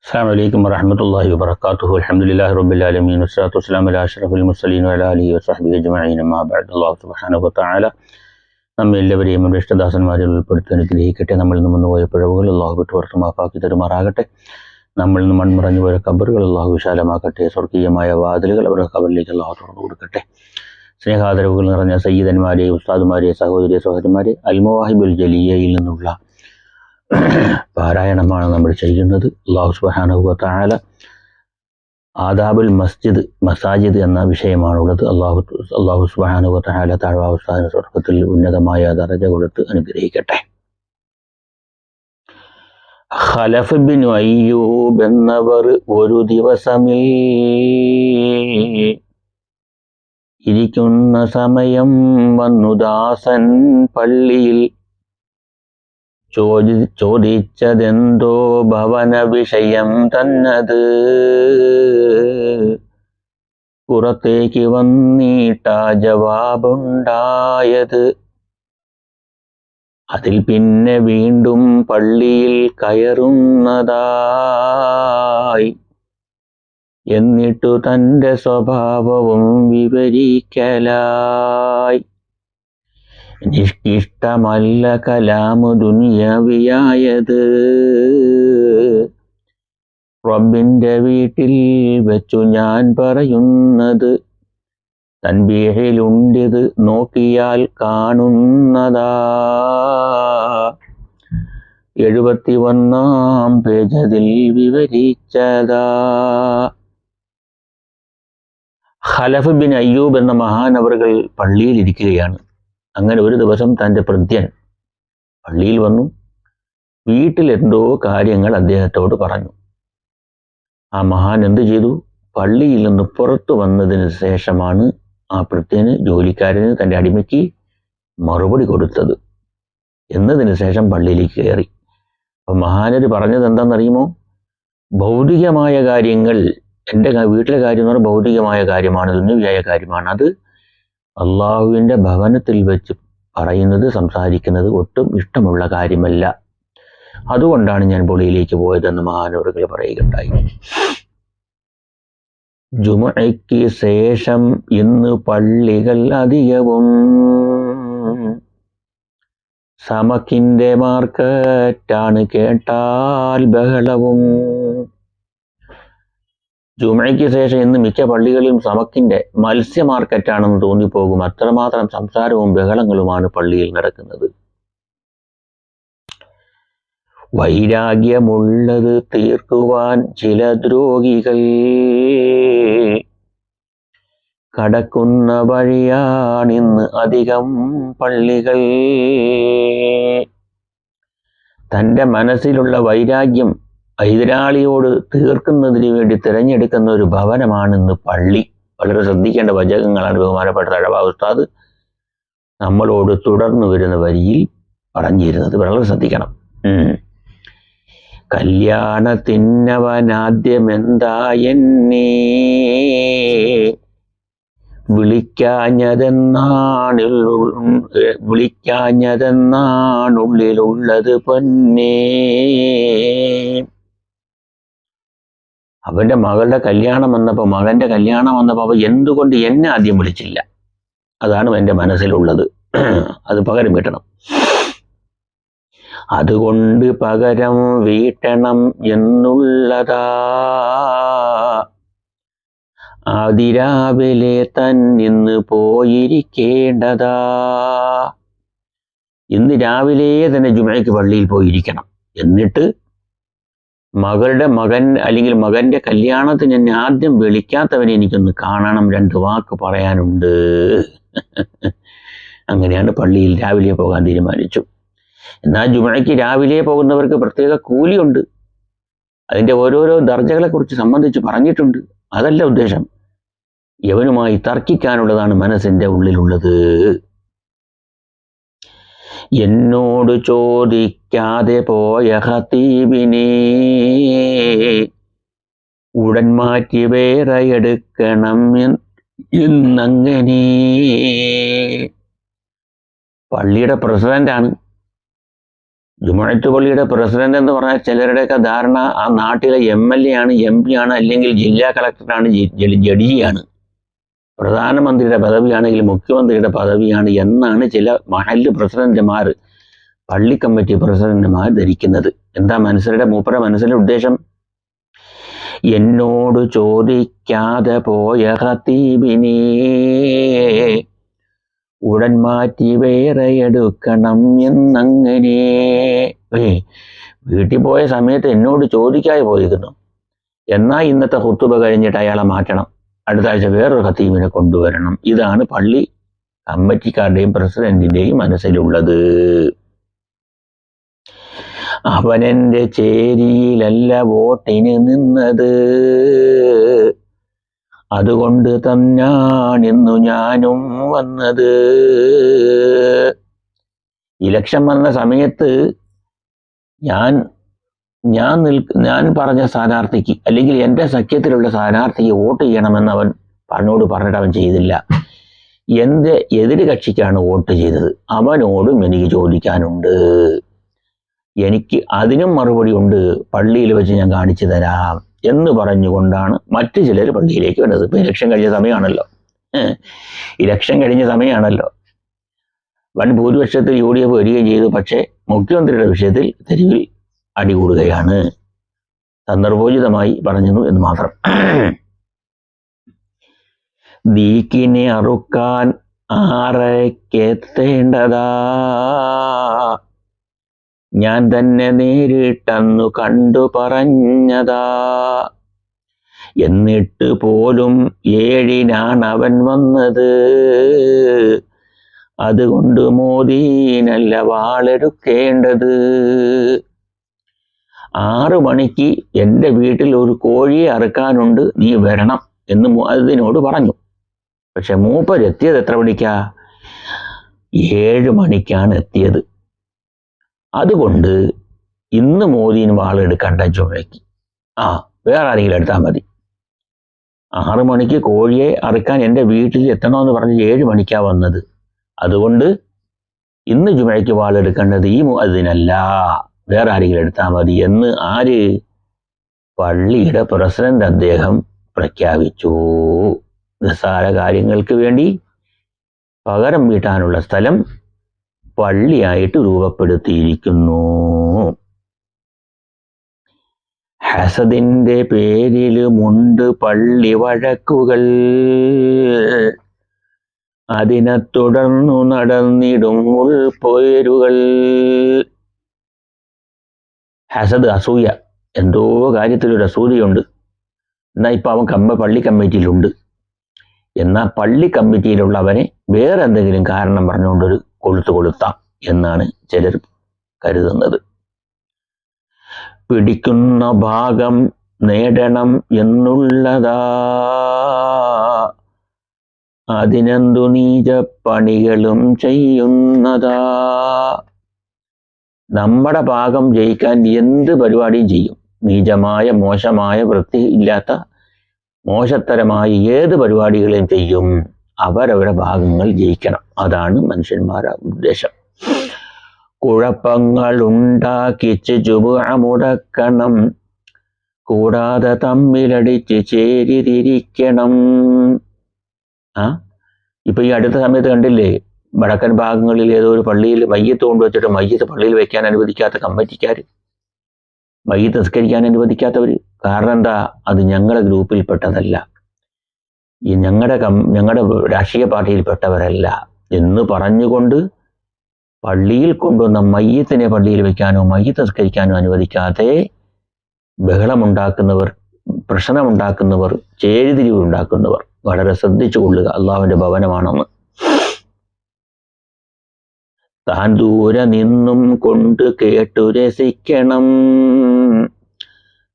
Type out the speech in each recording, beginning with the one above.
السلام عليكم ورحمة الله وبركاته. الحمد لله رب العالمين والصلاة والسلام على أشرف المرسلين وعلى آله وصحبه أجمعين. أما بعد. അല്ലാഹു സുബ്ഹാനഹു വതആല നമ്മെ എല്ലാവരെയും നമ്മുടെ ഇഷ്ടദാസന്മാരിൽ ഉൾപ്പെടുത്തി അനുഗ്രഹിക്കട്ടെ. നമ്മളിൽ നിന്ന് വന്നുപോയ പിഴവുകൾ അല്ലാഹു വിട്ടുപുറത്ത് മാഫാക്കി തരുമാറാകട്ടെ. നമ്മളിൽ നിന്ന് മൺമറഞ്ഞു പോയ ഖബറുകൾ അല്ലാഹു വിശാലമാക്കട്ടെ. സ്വർഗീയമായ വാതിലുകൾ അവരുടെ ഖബറിലേക്ക് അല്ലാഹു തുറന്നു കൊടുക്കട്ടെ. സ്നേഹാദരവുകൾ നിറഞ്ഞ സയ്യിദന്മാരെ, ഉസ്താദുമാരെ, സഹോദരി സഹോദരന്മാരെ, അൽ മവാഹിബുൽ ജലിയയിൽ നിന്നുള്ള പാരായണമാണ് നമ്മൾ ചെയ്യുന്നത്. അല്ലാഹു സുബ്ഹാനഹു വതആല ആദാബുൽ മസാജിദ് എന്ന വിഷയമാണുള്ളത്. അല്ലാഹു സുബ്ഹാനഹു വതആല താഴ്വാ ഉസ്താദിന് സ്വർഗ്ഗത്തിൽ ഉന്നതമായ ദറജ കൊടുത്ത് അനുഗ്രഹിക്കട്ടെ. ഖലഫ് ബിൻ അയ്യൂബ് എന്നവർ ഒരു ദിവസമിൽ ഇരിക്കുന്ന സമയം വന്നു ദാസൻ പള്ളിയിൽ. ചോദിച്ചതെന്തോ ഭവന വിഷയം തന്നത്. പുറത്തേക്ക് വന്നിട്ടാ ജവാബുണ്ടായത്. അതിൽ പിന്നെ വീണ്ടും പള്ളിയിൽ കയറുന്നതായി. എന്നിട്ടു തൻ്റെ സ്വഭാവവും വിവരിക്കലായി. എനിക്കിഷ്ടമല്ല കലാമു ദുനിയാവിയായത്. റബ്ബിൻ്റെ വീട്ടിൽ വെച്ചു ഞാൻ പറയുന്നത്. തൻബീഹിലുണ്ടിത് നോക്കിയാൽ കാണുന്നതാ. 71-ാം പേജതിൽ വിവരിച്ചതാ. ഖലഫ് ബിൻ അയ്യൂബ് എന്ന മഹാനവറുകൾ പള്ളിയിൽ ഇരിക്കുകയാണ്. അങ്ങനെ ഒരു ദിവസം തൻ്റെ ഭൃത്യൻ പള്ളിയിൽ വന്നു. വീട്ടിലെന്തോ കാര്യങ്ങൾ അദ്ദേഹത്തോട് പറഞ്ഞു. ആ മഹാൻ എന്തു ചെയ്തു? പള്ളിയിൽ നിന്ന് പുറത്തു വന്നതിന് ശേഷമാണ് ആ ഭൃത്യന്, ജോലിക്കാരന്, തൻ്റെ അടിമയ്ക്ക് മറുപടി കൊടുത്തത്. എന്നതിന് ശേഷം പള്ളിയിലേക്ക് കയറി. അപ്പം മഹാനര് പറഞ്ഞത് എന്താണെന്നറിയുമോ? ഭൗതികമായ കാര്യങ്ങൾ, എൻ്റെ വീട്ടിലെ കാര്യം എന്ന് പറഞ്ഞാൽ ഭൗതികമായ കാര്യമാണ്, ദുനിയാവിയായ കാര്യമാണ്. അത് അള്ളാഹുവിൻ്റെ ഭവനത്തിൽ വെച്ച് പറയുന്നത്, സംസാരിക്കുന്നത് ഒട്ടും ഇഷ്ടമുള്ള കാര്യമല്ല. അതുകൊണ്ടാണ് ഞാൻ പള്ളിയിലേക്ക് പോയതെന്ന് മഹാനവറുകൾ പറയുകയുണ്ടായി. ജുമുഅയ്ക്ക് ശേഷം ഇന്ന് പള്ളികൾ അധികവും സമക്കിൻ്റെ മാർക്കറ്റാണ്, കേട്ടാൽ ബഹളവും. ജുമുഅയ്ക്ക് ശേഷം ഇന്ന് മിക്ക പള്ളികളിലും സമക്കിൻ്റെ, മത്സ്യ മാർക്കറ്റാണെന്ന് തോന്നിപ്പോകും. അത്രമാത്രം സംസാരവും ബഹളങ്ങളുമാണ് പള്ളിയിൽ നടക്കുന്നത്. വൈരാഗ്യമുള്ളത് തീർക്കുവാൻ ചില ദ്രോഹികൾ കടക്കുന്ന വഴിയാണിന്ന് അധികം പള്ളികൾ. തൻ്റെ മനസ്സിലുള്ള വൈരാഗ്യം എതിരാളിയോട് തീർക്കുന്നതിന് വേണ്ടി തിരഞ്ഞെടുക്കുന്ന ഒരു ഭവനമാണ് ഇന്ന് പള്ളി. വളരെ ശ്രദ്ധിക്കേണ്ട വചനങ്ങളാണ് ബഹുമാനപ്പെട്ട തഴവാ ഉസ്താദ് നമ്മളോട് തുടർന്നു വരുന്ന വരിയിൽ പറഞ്ഞിരുന്നത്. വളരെ ശ്രദ്ധിക്കണം. കല്യാണത്തിനവനാദ്യമെന്താ എന്നെ വിളിക്കാഞ്ഞതെന്നാണുള്ളിലുള്ളത് പൊന്നേ. അവൻ്റെ മകളുടെ കല്യാണം വന്നപ്പോൾ, മകൻ്റെ കല്യാണം വന്നപ്പോൾ അവ എന്തുകൊണ്ട് എന്നെ ആദ്യം വിളിച്ചില്ല? അതാണ് എൻ്റെ മനസ്സിലുള്ളത്. അത് പകരം വീട്ടണം. അതുകൊണ്ട് പകരം വീട്ടണം എന്നുള്ളതാ. അതിരാവിലെ തന്നിന്ന് പോയിരിക്കേണ്ടതാ. ഇന്ന് രാവിലെ തന്നെ ജുമുഅയ്ക്ക് പള്ളിയിൽ പോയിരിക്കണം. എന്നിട്ട് മകളുടെ മകൻ അല്ലെങ്കിൽ മകൻ്റെ കല്യാണത്തിന് എന്നെ ആദ്യം വിളിക്കാത്തവനെ എനിക്കൊന്ന് കാണണം, 2 വാക്ക് പറയാനുണ്ട്. അങ്ങനെയാണ് പള്ളിയിൽ രാവിലെ പോകാൻ തീരുമാനിച്ചു. എന്നാൽ ജുമുഅയ്ക്ക് രാവിലെ പോകുന്നവർക്ക് പ്രത്യേക കൂലിയുണ്ട്. അതിൻ്റെ ഓരോരോ ദർജകളെക്കുറിച്ച് സംബന്ധിച്ച് പറഞ്ഞിട്ടുണ്ട്. അതല്ല ഉദ്ദേശം. യവനുമായി തർക്കിക്കാനുള്ളതാണ് മനസ്സിൻ്റെ ഉള്ളിലുള്ളത്. എന്നോട് ചോദിക്കാതെ പോയ ഖതീബിനെ ഉടൻ മാറ്റി വേറെ എടുക്കണം എന്നങ്ങനെ. പള്ളിയുടെ പ്രസിഡന്റാണ്. ജുമുഅത്ത് പള്ളിയുടെ പ്രസിഡന്റ് എന്ന് പറഞ്ഞാൽ ചിലരുടെയൊക്കെ ധാരണ ആ നാട്ടിലെ MLA ആണ്, MP ആണ്, അല്ലെങ്കിൽ ജില്ലാ കളക്ടറാണ്, ജഡ്ജിയാണ്, പ്രധാനമന്ത്രിയുടെ പദവിയാണെങ്കിൽ മുഖ്യമന്ത്രിയുടെ പദവിയാണ് എന്നാണ് ചില മഹല്ല് പ്രസിഡന്റുമാർ, പള്ളി കമ്മിറ്റി പ്രസിഡന്റുമാർ ധരിക്കുന്നത്. എന്താ മൂപ്പര മനസ്സിലെ ഉദ്ദേശം? എന്നോട് ചോദിക്കാതെ പോയ ഖതീബിനെ ഉടൻ മാറ്റി വേറെ എടുക്കണം എന്നങ്ങനെ. വീട്ടിൽ പോയ സമയത്ത് എന്നോട് ചോദിക്കാതെ പോയിരുന്നു, എന്നാൽ ഇന്നത്തെ ഖുതുബ കഴിഞ്ഞിട്ട് അയാളെ മാറ്റണം, അടുത്ത ആഴ്ച വേറൊരു ഖതീബിനെ കൊണ്ടുവരണം. ഇതാണ് പള്ളി കമ്മിറ്റിക്കാരുടെയും പ്രസിഡന്റിന്റെയും മനസ്സിലുള്ളത്. അവനെന്റെ ചേരിയിലല്ല വോട്ടിന് നിന്നത്, അതുകൊണ്ട് തന്നാണിന്നു ഞാനും വന്നത്. ഇലക്ഷൻ വന്ന സമയത്ത് ഞാൻ പറഞ്ഞ സ്ഥാനാർത്ഥിക്ക്, അല്ലെങ്കിൽ എൻ്റെ സഖ്യത്തിലുള്ള സ്ഥാനാർത്ഥിക്ക് വോട്ട് ചെയ്യണമെന്ന് അവൻ പറഞ്ഞിട്ട് അവൻ ചെയ്തില്ല. എൻ്റെ എതിര് കക്ഷിക്കാണ് വോട്ട് ചെയ്തത്, അവനോടും എനിക്ക് ചോദിക്കാനുണ്ട്, എനിക്ക് അതിനും മറുപടി ഉണ്ട്, പള്ളിയിൽ വെച്ച് ഞാൻ കാണിച്ചു തരാം എന്ന് പറഞ്ഞുകൊണ്ടാണ് മറ്റു ചിലർ പള്ളിയിലേക്ക് വരുന്നത്. ഇപ്പൊ ഇലക്ഷൻ കഴിഞ്ഞ സമയമാണല്ലോ. വൻ ഭൂരിപക്ഷത്തിൽ UDF വരികയും ചെയ്തു. പക്ഷേ മുഖ്യമന്ത്രിയുടെ വിഷയത്തിൽ തെരുവിൽ അടികൂടുകയാണ്. സന്ദർഭോചിതമായി പറഞ്ഞു എന്ന് മാത്രം. ദീക്കിനെ അറുക്കാൻ ആരക്കെത്തേണ്ടതാ, ഞാൻ തന്നെ നേരിട്ടന്നു കണ്ടു പറഞ്ഞതാ. എന്നിട്ട് പോലും 7-നാണ് അവൻ വന്നത്, അതുകൊണ്ട് മോദീനല്ല വാളെടുക്കേണ്ടത്. 6 മണിക്ക് എൻ്റെ വീട്ടിൽ ഒരു കോഴിയെ അറുക്കാനുണ്ട്, നീ വരണം എന്ന് മുഅദ്ദിനോട് പറഞ്ഞു. പക്ഷെ മൂപ്പരെത്തിയത് എത്ര മണിക്കാ? 7 മണിക്കാണ് എത്തിയത്. അതുകൊണ്ട് ഇന്ന് മോദീന് വാളെടുക്കണ്ട ജുമയ്ക്ക്, വേറെ ആരെങ്കിലും എടുത്താൽ മതി. 6 മണിക്ക് കോഴിയെ അറുക്കാൻ എൻ്റെ വീട്ടിൽ എത്തണമെന്ന് പറഞ്ഞ് 7 മണിക്കാ വന്നത്. അതുകൊണ്ട് ഇന്ന് ജുമയ്ക്ക് വാളെടുക്കേണ്ടത് ഈ മുഅദ്ദിനല്ല, വേറെ ആരെങ്കിലും എടുത്താൽ മതി എന്ന് ആര്? പള്ളിയുടെ പ്രസിഡന്റ് അദ്ദേഹം പ്രഖ്യാപിച്ചു. നിസ്സാര കാര്യങ്ങൾക്ക് വേണ്ടി പകരം വീട്ടാനുള്ള സ്ഥലം പള്ളിയായിട്ട് രൂപപ്പെടുത്തിയിരിക്കുന്നു. ഹസദിന്റെ പേരിലുമുണ്ട് പള്ളി വഴക്കുകൾ, അതിനെ തുടർന്നു നടന്നിടും ഉൾപോരുകൾ. ഹസദ്, അസൂയ, എന്തോ കാര്യത്തിലൊരു അസൂയയുണ്ട്. എന്നാൽ ഇപ്പം അവൻ പള്ളി കമ്മിറ്റിയിലുണ്ട്. എന്നാൽ പള്ളി കമ്മിറ്റിയിലുള്ളവനെ വേറെ എന്തെങ്കിലും കാരണം പറഞ്ഞുകൊണ്ടൊരു കൊളുത്താം എന്നാണ് ചിലർ കരുതുന്നത്. പിടിക്കുന്ന ഭാഗം നേടണം എന്നുള്ളതാ, അതിനെന്തു നീചപ്പണികളും ചെയ്യുന്നതാ. നമ്മുടെ ഭാഗം ജയിക്കാൻ എന്ത് പരിപാടിയും ചെയ്യും. നീചമായ, മോശമായ, വൃത്തി ഇല്ലാത്ത, മോശത്തരമായ ഏത് പരിപാടികളെയും ചെയ്യും. അവരവരുടെ ഭാഗങ്ങൾ ജയിക്കണം. അതാണ് മനുഷ്യന്മാരുടെ ഉദ്ദേശം. കുഴപ്പങ്ങൾ ഉണ്ടാക്കിച്ച് ജുമുഅ മുടക്കണം, കൂടാതെ തമ്മിലടിച്ച് ചേരിതിരിക്കണം. ഇപ്പൊ ഈ അടുത്ത സമയത്ത് കണ്ടില്ലേ, വടക്കൻ ഭാഗങ്ങളിൽ ഏതോ ഒരു പള്ളിയിൽ മയ്യത്ത് കൊണ്ടുവച്ചിട്ട് മയ്യത്ത് പള്ളിയിൽ വെക്കാൻ അനുവദിക്കാത്ത കമ്മിറ്റിക്കാർ, മയ്യത്ത് നിസ്കരിക്കാൻ അനുവദിക്കാത്തവർ. കാരണം എന്താ? അത് ഞങ്ങളുടെ ഗ്രൂപ്പിൽപ്പെട്ടതല്ല, ഈ ഞങ്ങളുടെ രാഷ്ട്രീയ പാർട്ടിയിൽപ്പെട്ടവരല്ല എന്ന് പറഞ്ഞുകൊണ്ട് പള്ളിയിൽ കൊണ്ടുവന്ന മയ്യത്തിനെ പള്ളിയിൽ വെക്കാനോ മയ്യത്ത് നിസ്കരിക്കാനോ അനുവദിക്കാതെ ബഹളമുണ്ടാക്കുന്നവർ, പ്രശ്നമുണ്ടാക്കുന്നവർ, ചേരിതിരിവുണ്ടാക്കുന്നവർ വളരെ ശ്രദ്ധിച്ചു കൊള്ളുക. അള്ളാഹുവിന്റെ ഭവനമാണെന്ന്. താൻ ദൂരെ നിന്നും കൊണ്ട് കേട്ടു രസിക്കണം,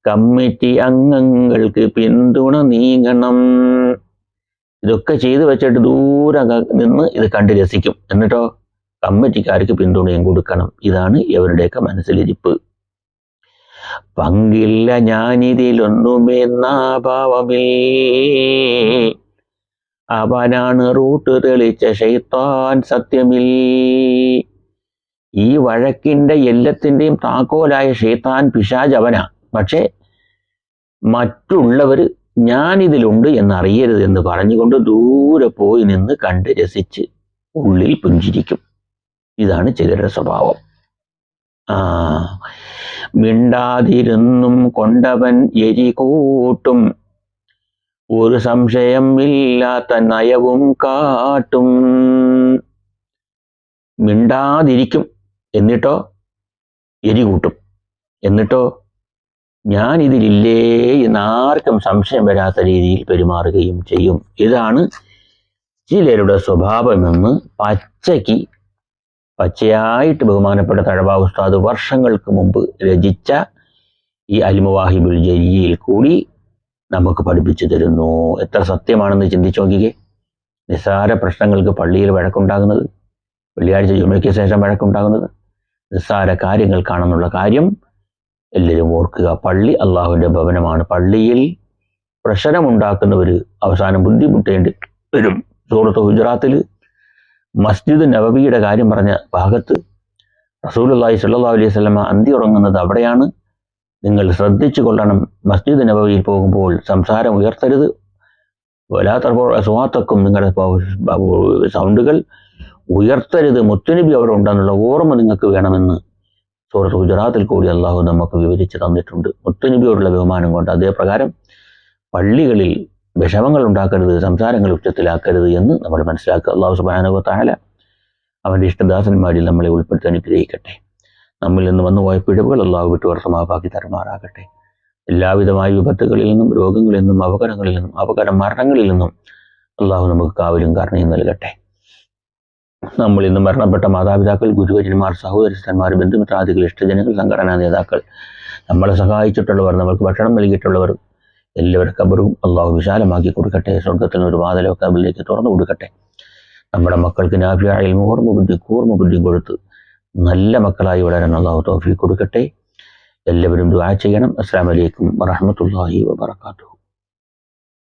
കമ്മിറ്റി അംഗങ്ങൾക്ക് പിന്തുണ നീങ്ങണം. ഇതൊക്കെ ചെയ്തു വെച്ചിട്ട് ദൂരെ നിന്ന് ഇത് കണ്ട് രസിക്കും. എന്നിട്ടോ കമ്മിറ്റിക്കാർക്ക് പിന്തുണയും കൊടുക്കണം. ഇതാണ് ഇവരുടെയൊക്കെ മനസ്സിലിരിപ്പ്. പങ്കില്ല ഞാനിതിലൊന്നുമെന്നാ ഭാവമേ, അവനാണ് റൂട്ട് തെളിച്ച ശൈത്താൻ സത്യമിൽ. ഈ വഴക്കിൻ്റെ എല്ലാത്തിൻ്റെയും താക്കോലായ ശൈത്താൻ പിശാച് അവനാ. പക്ഷേ മറ്റുള്ളവർ ഞാനിതിലുണ്ട് എന്നറിയരുത് എന്ന് പറഞ്ഞുകൊണ്ട് ദൂരെ പോയി നിന്ന് കണ്ട് രസിച്ച് ഉള്ളിൽ പുഞ്ചിരിക്കും. ഇതാണ് ചിലരുടെ സ്വഭാവം. മിണ്ടാതിരുന്നും കൊണ്ടവൻ എരി കൂട്ടും, ഒരു സംശയം ഇല്ലാത്ത നയവും കാട്ടും. മിണ്ടാതിരിക്കും, എന്നിട്ടോ എരി കൂട്ടും, എന്നിട്ടോ ഞാൻ ഇതിലില്ലേ എന്നാർക്കും സംശയം വരാത്ത രീതിയിൽ പെരുമാറുകയും ചെയ്യും. ഇതാണ് ചിലരുടെ സ്വഭാവമെന്ന് പച്ചയായിട്ട് ബഹുമാനപ്പെട്ട തഴവ ഉസ്താദ് വർഷങ്ങൾക്ക് മുമ്പ് രചിച്ച ഈ അൽ മവാഹിബുൽ ജലിയിൽ കൂടി നമുക്ക് പഠിപ്പിച്ചു തരുന്നു. എത്ര സത്യമാണെന്ന് ചിന്തിച്ചു നോക്കിക്കേ. നിസ്സാര പ്രശ്നങ്ങൾക്ക് പള്ളിയിൽ വഴക്കുണ്ടാകുന്നത്, വെള്ളിയാഴ്ച ജുമയ്ക്ക് ശേഷം വഴക്കുണ്ടാകുന്നത്, നിസ്സാര കാര്യങ്ങൾക്കാണെന്നുള്ള കാര്യം എല്ലാവരും ഓർക്കുക. പള്ളി അള്ളാഹുവിൻ്റെ ഭവനമാണ്. പള്ളിയിൽ പ്രശ്നമുണ്ടാക്കുന്നവർ അവസാനം ബുദ്ധിമുട്ടേണ്ടി വരും. സൂറത്ത് ഹുജറാത്തിൽ മസ്ജിദ് നബവിയുടെ കാര്യം പറഞ്ഞ ഭാഗത്ത് റസൂലുള്ളാഹി സ്വല്ലല്ലാഹു അലൈഹി വസല്ലമ അന്തി ഉറങ്ങുന്നത് അവിടെയാണ്. നിങ്ങൾ ശ്രദ്ധിച്ചു കൊള്ളണം. മസ്ജിദ് നബവിയിൽ പോകുമ്പോൾ സംസാരം ഉയർത്തരുത്. വലാത്തപ്പോൾ സുഹാത്തക്കും നിങ്ങളുടെ സൗണ്ടുകൾ ഉയർത്തരുത്. മുത്തുനബി അവിടെ ഉണ്ടെന്നുള്ള ഓർമ്മ നിങ്ങൾക്ക് വേണമെന്ന് സൂറത്ത് ഹുജറാത്തിൽ കൂടി അള്ളാഹു നമുക്ക് വിവരിച്ച് തന്നിട്ടുണ്ട്. മുത്തുനബിയോടുള്ള ബഹുമാനം കൊണ്ട് അതേപ്രകാരം പള്ളികളിൽ വിഷമങ്ങൾ ഉണ്ടാക്കരുത്, സംസാരങ്ങൾ ഉച്ചത്തിലാക്കരുത് എന്ന് നമ്മൾ മനസ്സിലാക്കുക. അള്ളാഹു സുബ്ഹാനഹു വ തആല അവൻ്റെ ഇഷ്ടദാസന്മാരിൽ നമ്മളെ ഉൾപ്പെടുത്തി അനുഗ്രഹിക്കട്ടെ. നമ്മിൽ നിന്ന് വന്നുപോയ പിഴവുകൾ അള്ളാഹു വിട്ടുവർത്ത് മാപ്പാക്കി തരുമാറാകട്ടെ. എല്ലാവിധമായ വിപത്തുകളിൽ നിന്നും രോഗങ്ങളിൽ നിന്നും അപകടങ്ങളിൽ നിന്നും മരണങ്ങളിൽ നിന്നും അള്ളാഹു നമുക്ക് കാവലും കാരണയും നൽകട്ടെ. നമ്മൾ ഇന്ന് മരണപ്പെട്ട മാതാപിതാക്കൾ, ഗുരുവര്യന്മാർ, സഹോദരന്മാർ, ബന്ധുമിത്രാദികൾ, ഇഷ്ടജനങ്ങൾ, സംഘടനാ നേതാക്കൾ, നമ്മളെ സഹായിച്ചിട്ടുള്ളവർ, നമുക്ക് ഭക്ഷണം നൽകിയിട്ടുള്ളവർ, എല്ലാവരുടെ ഖബറും അള്ളാഹു വിശാലമാക്കി കൊടുക്കട്ടെ. സ്വർഗത്തിന് ഒരു വാതിലോ ഖബറിലേക്ക് തുറന്നു കൊടുക്കട്ടെ. നമ്മുടെ മക്കൾക്ക് നാഫിയായ ഇൽമു, കൂർമ്മ ബുദ്ധി കൊടുത്ത് നല്ല മക്കളായി വളരാൻ അള്ളാഹു തൗഫീഖ് കൊടുക്കട്ടെ. എല്ലാവരും ദുആ ചെയ്യണം. അസ്സലാമു അലൈക്കും വറഹ്മത്തുള്ളാഹി വബറകാതുഹു.